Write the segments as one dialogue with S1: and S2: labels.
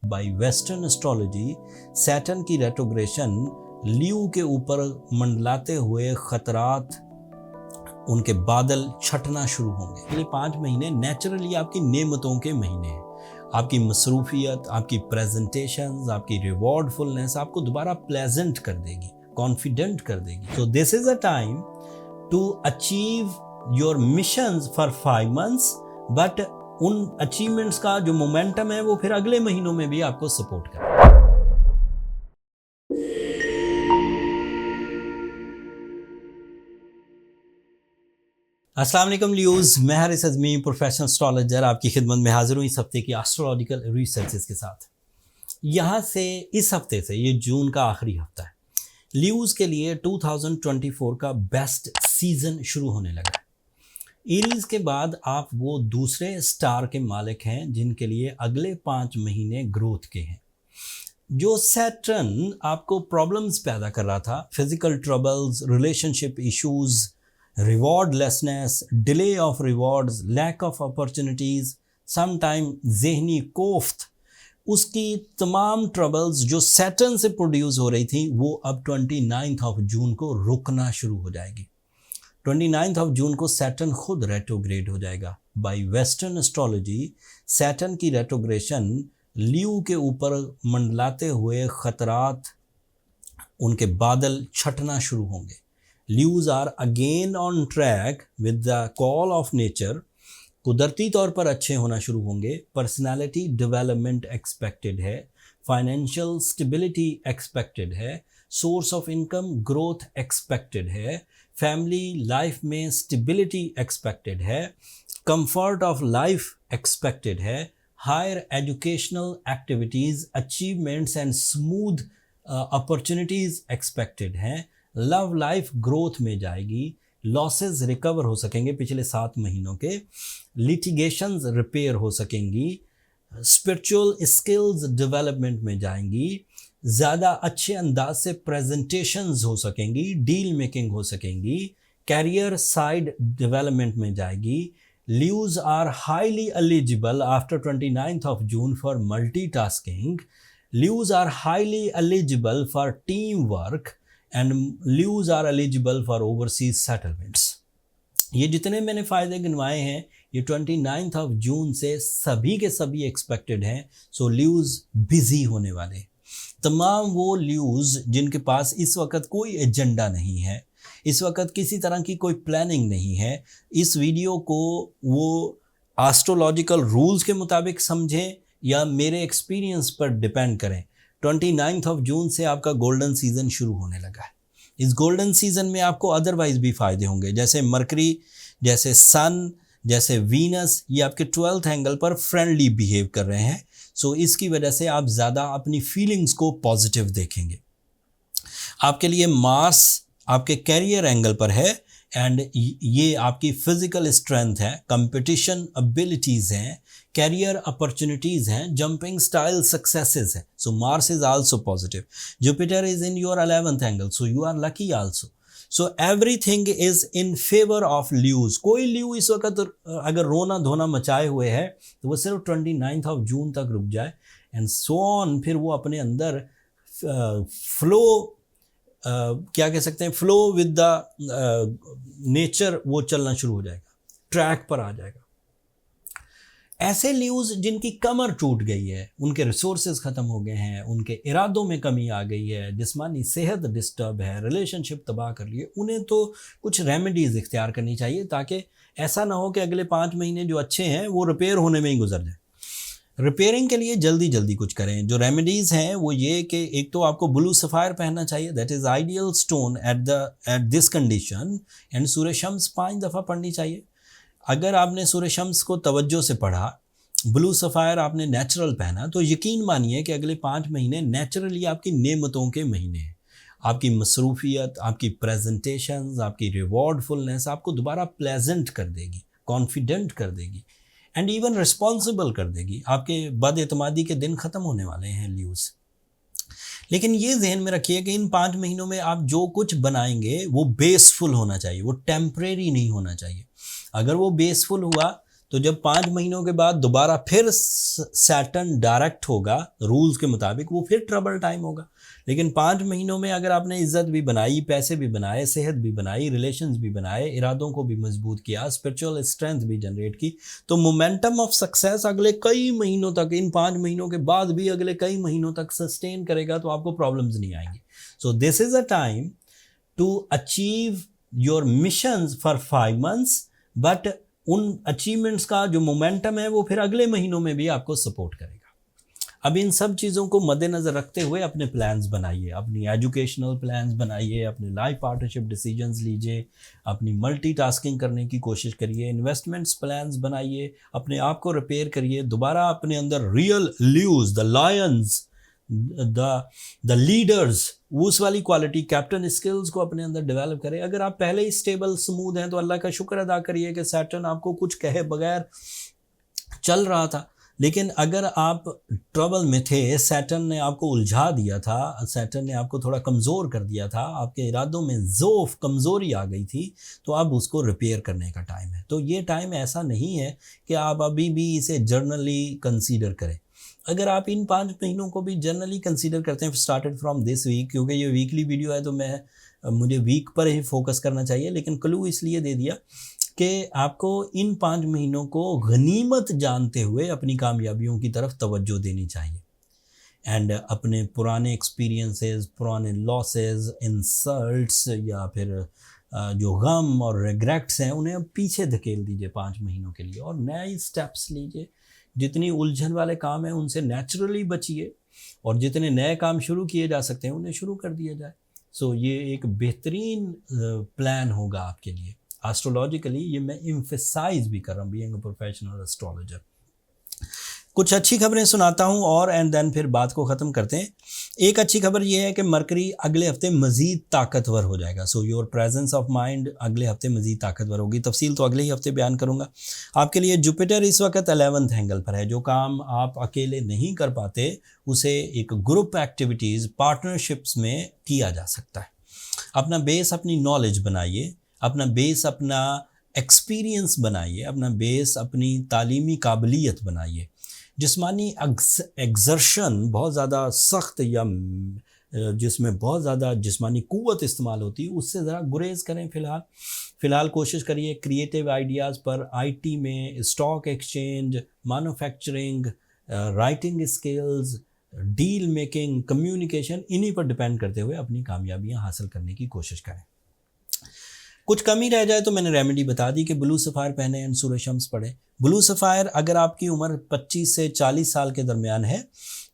S1: Bye western astrology Saturn की retrogression leave के ऊपर मंडलाते हुए खतरात, उनके बादल छटना शुरू होंगे। अगले 5 महीने नेचुरली आपकी नेमतों के महीने हैं। आपकी मसरूफियत, आपकी प्रेजेंटेशंस, आपकी रिवॉर्डफुलनेस आपको दोबारा प्लेजेंट कर देगी, कॉन्फिडेंट कर देगी। So this is a time to achieve your missions for 5 months, but उन अचीवमेंट्स का जो मोमेंटम है वो फिर अगले महीनों में भी आपको सपोर्ट करेगा। अस्सलाम वालेकुम लियोज, मैं हारिस अज़मी प्रोफेशनल एस्ट्रोलॉजर आपकी खिदमत में हाजिर हूँ इस हफ्ते की एस्ट्रोलॉजिकल रिसर्चेस के साथ। यहाँ से इस हफ्ते से, ये जून का आखिरी हफ्ता है, लियोज के लिए 2024 का बेस्ट सीजन शुरू होने लगा है। एरीज के बाद आप वो दूसरे स्टार के मालिक हैं जिनके लिए अगले 5 महीने ग्रोथ के हैं। जो सैटर्न आपको प्रॉब्लम्स पैदा कर रहा था, physical troubles, relationship issues, rewardlessness, delay of rewards, lack of opportunities, sometime ज़हनी कोफ्त, उसकी तमाम ट्रबल्स जो सैटर्न से प्रोड्यूस हो रही थी वो अब 29 जून को रुकना शुरू हो जाएगी। 29 जून को सैटर्न खुद रेट्रोग्रेड हो जाएगा। बाय वेस्टर्न एस्ट्रोलॉजी सैटर्न की रेट्रोग्रेशन लीव के ऊपर मंडलाते हुए खतरात, उनके बादल छटना शुरू होंगे। Leaves are again on track with the call of nature, कुदरती तौर पर अच्छे होना शुरू होंगे। पर्सनालिटी डेवलपमेंट एक्सपेक्टेड है, फाइनेंशियल स्टेबिलिटी एक्सपेक्टेड है, source of income growth expected है, फैमिली लाइफ में स्टेबिलिटी एक्सपेक्टेड है, कंफर्ट ऑफ लाइफ एक्सपेक्टेड है, higher educational activities, achievements and smooth opportunities expected हैं। लव लाइफ ग्रोथ में जाएगी, लॉसेस रिकवर हो सकेंगे पिछले 7 महीनों के, लिटिगेशंस रिपेयर हो सकेंगी, स्पिरिचुअल स्किल्स डेवलपमेंट में जाएंगी, ज़्यादा अच्छे अंदाज से प्रेजेंटेशंस हो सकेंगी, डील मेकिंग हो सकेंगी, कैरियर साइड डेवलपमेंट में जाएगी। Leaves are highly eligible after 29 June for multitasking, leaves are highly eligible for team work and leaves are eligible for overseas settlements. ये जितने मैंने फ़ायदे गिनवाए हैं ये 29 जून से सभी के सभी एक्सपेक्टेड हैं। सो लीव्स बिजी होने वाले, तमाम वो लीव्स जिनके पास इस वक्त कोई एजेंडा नहीं है, इस वक्त किसी तरह की कोई प्लानिंग नहीं है, इस वीडियो को वो एस्ट्रोलॉजिकल रूल्स के मुताबिक समझें या मेरे एक्सपीरियंस पर डिपेंड करें। 29 जून से आपका गोल्डन सीजन शुरू होने लगा है। इस गोल्डन सीजन में आपको अदरवाइज भी फ़ायदे होंगे, जैसे मरकरी, जैसे सन, जैसे वीनस, ये आपके 12th एंगल पर फ्रेंडली बिहेव कर रहे हैं। सो इसकी वजह से आप ज़्यादा अपनी फीलिंग्स को पॉजिटिव देखेंगे। आपके लिए मार्स आपके कैरियर एंगल पर है एंड ये आपकी फिजिकल स्ट्रेंथ है, कंपटीशन एबिलिटीज़ हैं, कैरियर अपॉर्चुनिटीज़ हैं, जंपिंग स्टाइल सक्सेसेस हैं। So Mars is also positive. Jupiter is in your 11th angle, so you are lucky also. So everything is in favour of Leos. कोई Leo इस वक्त अगर रोना धोना मचाए हुए है तो वो सिर्फ 29 जून तक रुक जाए एंड सो ऑन, फिर वो अपने अंदर फ्लो क्या कह सकते हैं, फ्लो विद द नेचर वो चलना शुरू हो जाएगा, ट्रैक पर आ जाएगा। ऐसे ल्यूज जिनकी कमर टूट गई है, उनके रिसोर्सेज ख़त्म हो गए हैं, उनके इरादों में कमी आ गई है, जिस्मानी सेहत डिस्टर्ब है, रिलेशनशिप तबाह कर लिए, उन्हें तो कुछ रेमेडीज़ इख्तियार करनी चाहिए ताकि ऐसा ना हो कि अगले 5 महीने जो अच्छे हैं वो रिपेयर होने में ही गुजर जाए। रिपेयरिंग के लिए जल्दी जल्दी कुछ करें। जो रेमेडीज़ हैं वो ये कि एक तो आपको ब्लू सफ़ायर पहनना चाहिए, that is ideal stone at this condition, and सूरह शम्स 5 दफ़ा पढ़नी चाहिए। अगर आपने सूरह शम्स को तवज्जो से पढ़ा, ब्लू सफ़ायर आपने नेचुरल पहना, तो यकीन मानिए कि अगले 5 महीने नेचुरली आपकी नेमतों के महीने हैं। आपकी मसरूफियत, आपकी प्रेजेंटेशंस, आपकी रिवॉर्डफुलनेस आपको दोबारा प्लेजेंट कर देगी, कॉन्फिडेंट कर देगी एंड इवन रिस्पॉन्सिबल कर देगी। आपके बदएतमादी के दिन ख़त्म होने वाले हैं ल्यूज़। लेकिन ये जहन में रखिए कि इन 5 महीनों में आप जो कुछ बनाएंगे वो बेसफुल होना चाहिए, वो टेम्परेरी नहीं होना चाहिए। अगर वो बेसफुल हुआ तो जब 5 महीनों के बाद दोबारा फिर सैटर्न डायरेक्ट होगा रूल्स के मुताबिक, वो फिर ट्रबल टाइम होगा। लेकिन 5 महीनों में अगर आपने इज्जत भी बनाई, पैसे भी बनाए, सेहत भी बनाई, रिलेशंस भी बनाए, इरादों को भी मजबूत किया, स्पिरिचुअल स्ट्रेंथ भी जनरेट की, तो मोमेंटम ऑफ सक्सेस अगले कई महीनों तक, इन 5 महीनों के बाद भी अगले कई महीनों तक सस्टेन करेगा, तो आपको प्रॉब्लम्स नहीं आएंगी। So this is a time to achieve your missions for 5 months, but उन अचीवमेंट्स का जो मोमेंटम है वो फिर अगले महीनों में भी आपको सपोर्ट करेगा। अब इन सब चीज़ों को मद्देनज़र रखते हुए अपने प्लान्स बनाइए, अपनी एजुकेशनल प्लान्स बनाइए, अपने लाइफ पार्टनरशिप डिसीजंस लीजिए, अपनी मल्टीटास्किंग करने की कोशिश करिए, इन्वेस्टमेंट्स प्लान्स बनाइए, अपने आप को रिपेयर करिए, दोबारा अपने अंदर real ल्यूज, the Lions, the leaders, उस वाली क्वालिटी, कैप्टन स्किल्स को अपने अंदर डेवलप करें। अगर आप पहले ही स्टेबल स्मूथ हैं तो अल्लाह का शुक्र अदा करिए कि सैटर्न आपको कुछ कहे बगैर चल रहा था। लेकिन अगर आप ट्रबल में थे, सैटर्न ने आपको उलझा दिया था, सैटर्न ने आपको थोड़ा कमज़ोर कर दिया था, आपके इरादों में ज़ोफ़, कमज़ोरी आ गई थी, तो अब उसको रिपेयर करने का टाइम है। तो ये टाइम ऐसा नहीं है कि आप अभी भी इसे जर्नली कंसीडर करें। अगर आप इन 5 महीनों को भी जर्नली कंसीडर करते हैं, स्टार्टेड फ्रॉम दिस वीक, क्योंकि ये वीकली वीडियो है तो मुझे वीक पर ही फोकस करना चाहिए, लेकिन क्लू इसलिए दे दिया कि आपको इन 5 महीनों को गनीमत जानते हुए अपनी कामयाबियों की तरफ तवज्जो देनी चाहिए, एंड अपने पुराने एक्सपीरियंसेस, पुराने लॉसेस, इंसल्ट्स या फिर जो गम और रिग्रेट्स हैं उन्हें अब पीछे धकेल दीजिए 5 महीनों के लिए और नए स्टेप्स लीजिए। जितनी उलझन वाले काम हैं उनसे नेचुरली बचिए और जितने नए काम शुरू किए जा सकते हैं उन्हें शुरू कर दिया जाए। सो ये एक बेहतरीन प्लान होगा आपके लिए। एस्ट्रोलॉजिकली ये मैं एम्फसाइज भी कर रहा हूँ, बीइंग अ प्रोफेशनल एस्ट्रोलॉजर। कुछ अच्छी खबरें सुनाता हूँ और एंड देन फिर बात को ख़त्म करते हैं। एक अच्छी खबर ये है कि मरकरी अगले हफ्ते मज़ीद ताकतवर हो जाएगा। So your presence of mind अगले हफ्ते मज़ीद ताकतवर होगी। तफसील तो अगले ही हफ्ते बयान करूँगा। आपके लिए जुपिटर इस वक्त 11th एंगल पर है। जो काम आप अकेले नहीं कर पाते उसे एक ग्रुप एक्टिविटीज़, पार्टनरशिप्स में किया जा सकता है। अपना बेस, अपनी नॉलेज बनाइए, अपना बेस, अपना एक्सपीरियंस बनाइए, अपना बेस, अपनी तालीमी काबिलियत बनाइए। जिस्मानी एग्जर्शन बहुत ज़्यादा सख्त या जिसमें बहुत ज़्यादा जिस्मानी क़ुव्वत इस्तेमाल होती है उससे ज़रा गुरेज करें। फ़िलहाल कोशिश करिए क्रिएटिव आइडियाज़ पर। आईटी में, stock exchange, manufacturing, writing skills, deal making, communication, इन्हीं पर डिपेंड करते हुए अपनी कामयाबियाँ हासिल करने की कोशिश करें। कुछ कमी रह जाए तो मैंने रेमेडी बता दी कि ब्लू सफ़ायर पहने एंड सूरज शम्स पढ़ें। ब्लू सफ़ायर अगर आपकी उम्र 25 से 40 साल के दरमियान है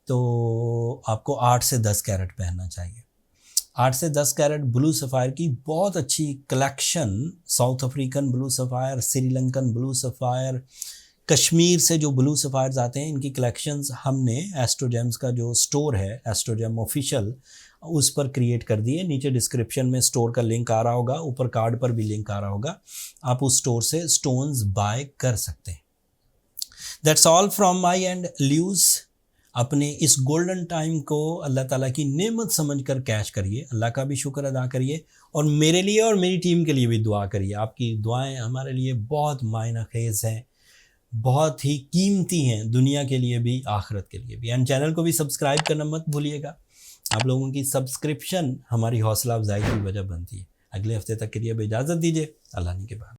S1: तो आपको 8 से 10 कैरेट पहनना चाहिए। 8 से 10 कैरेट ब्लू सफ़ायर की बहुत अच्छी collection, south African blue sapphire, Sri Lankan blue sapphire, Kashmir से जो ब्लू सफ़ायर्स आते हैं, इनकी कलेक्शंस हमने एस्ट्रोजेम्स का जो स्टोर है, एस्ट्रोजेम ऑफिशियल, उस पर क्रिएट कर दिए। नीचे डिस्क्रिप्शन में स्टोर का लिंक आ रहा होगा, ऊपर कार्ड पर भी लिंक आ रहा होगा। आप उस स्टोर से स्टोन्स बाय कर सकते हैं। That's all from my end Leos. अपने इस गोल्डन टाइम को अल्लाह ताला की नेमत समझकर कैश करिए, अल्लाह का भी शुक्र अदा करिए और मेरे लिए और मेरी टीम के लिए भी दुआ करिए। आपकी दुआएं हमारे लिए बहुत मायना खेज़ हैं, बहुत ही कीमती हैं, दुनिया के लिए भी, आखिरत के लिए भी। एंड चैनल को भी सब्सक्राइब करना मत भूलिएगा। आप लोगों की सब्सक्रिप्शन हमारी हौसला अफजाई की वजह बनती है। अगले हफ्ते तक के लिए इजाज़त दीजिए। अल्लाह ने के बाद।